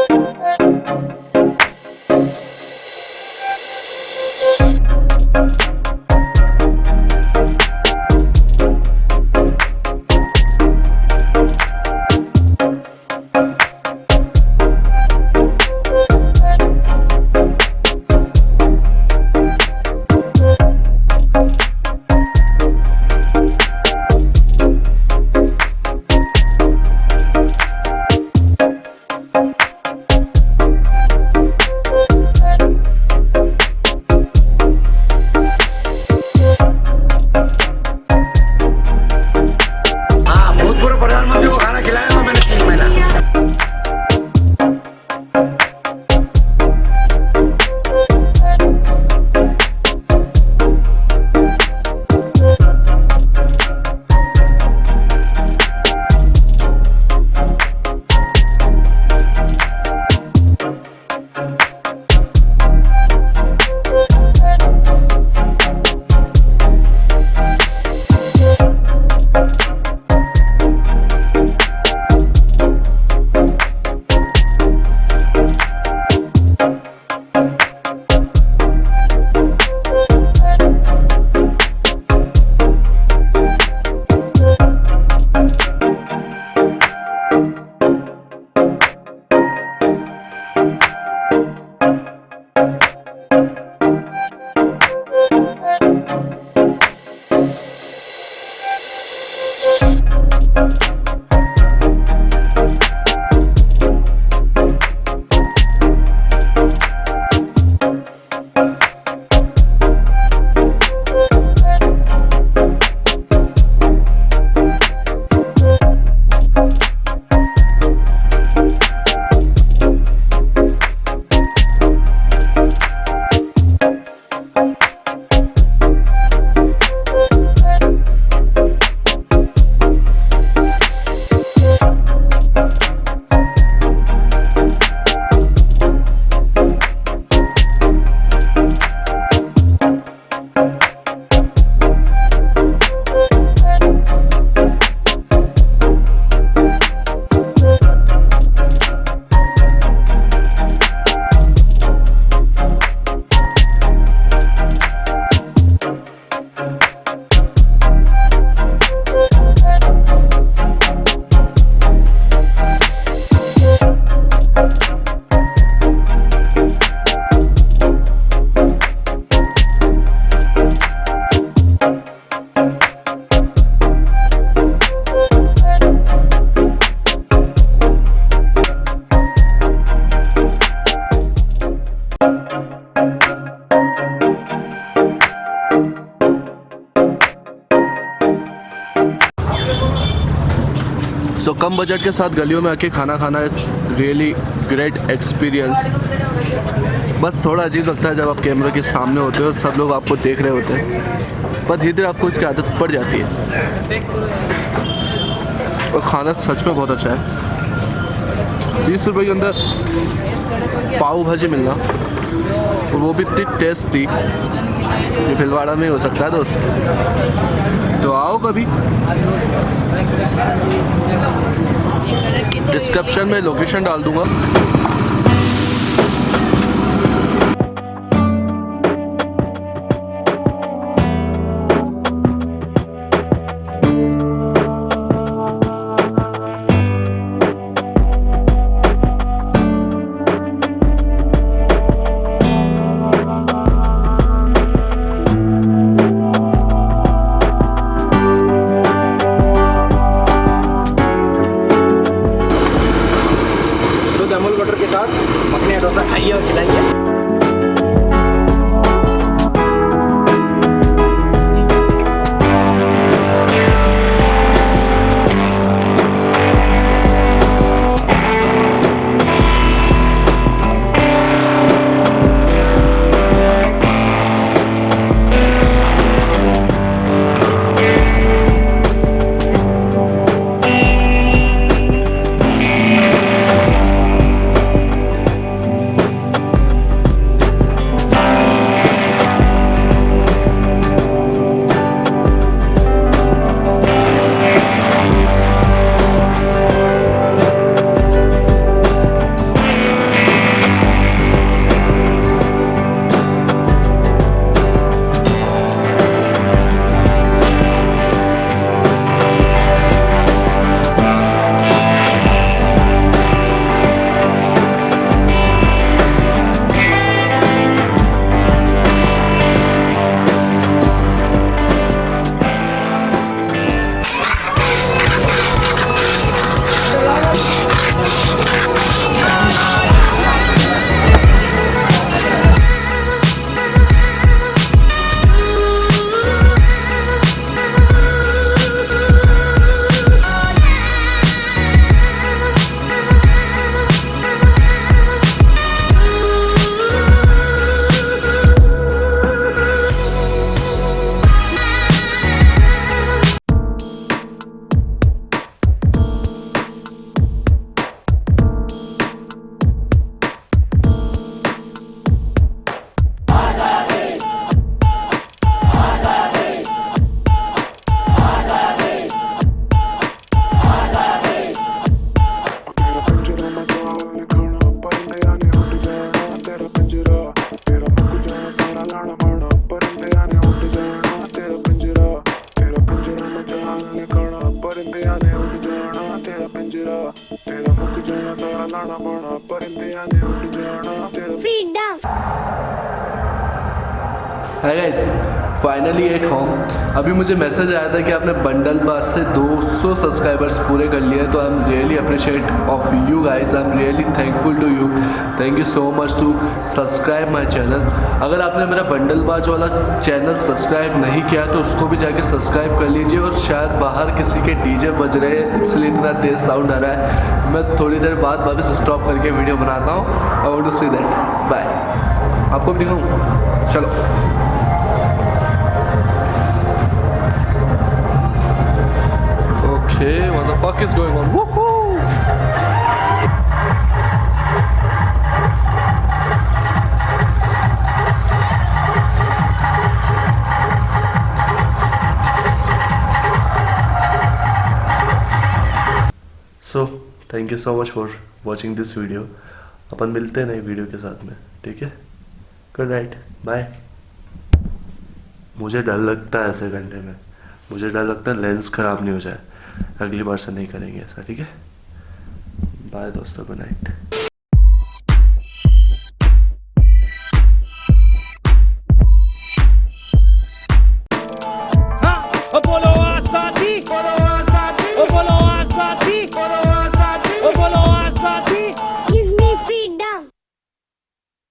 सो कम budget के साथ गलियों में आके खाना खाना इज़ रियली ग्रेट एक्सपीरियंस। बस थोड़ा अजीब लगता है जब आप कैमरे के सामने होते हो, सब लोग आपको देख रहे होते हैं, पर धीरे धीरे आपको इसकी आदत पड़ जाती है। और खाना सच में बहुत अच्छा है। 30 रुपये के अंदर पाव भाजी मिलना, और वो भी इतनी टेस्टी, ये भीलवाड़ा में हो सकता है दोस्त। तो आओ कभी। डिस्क्रिप्शन में लोकेशन डाल दूंगा। अमूल बटर के साथ मखनी डोसा खाइए और खिलाइए। Freedom. है गाइस, फाइनली एट होम। अभी मुझे मैसेज आया था कि आपने बंडल बाज से 200 सब्सक्राइबर्स पूरे कर लिए, तो I am really appreciate of you guys. I am really thankful to you. Thank you so much to subscribe my channel. अगर आपने मेरा बंडल बाज वाला चैनल सब्सक्राइब नहीं किया तो उसको भी जाके सब्सक्राइब कर लीजिए। और शायद बाहर किसी के डीजे बज रहे हैं इसलिए इतना तेज साउंड आ रहा है। मैं थोड़ी देर बाद वापस स्टॉप करके वीडियो बनाता हूँ। I want to see that. Bye. आपको भी दिखाऊँ? चलो। Okay, what the fuck is going on? Woohoo! So, thank you so much for watching this video. अपन मिलते हैं नई वीडियो के साथ में, ठीक है? Good night, bye. मुझे डर लगता है ऐसे करने में। मुझे डर लगता है लेंस खराब नहीं हो जाए। अगली बार से नहीं करेंगे ऐसा, ठीक है? बाय दोस्तों, गुड नाइट। बोलो आजादी, बोलो आजादी, बोलो आजादी। Give me freedom.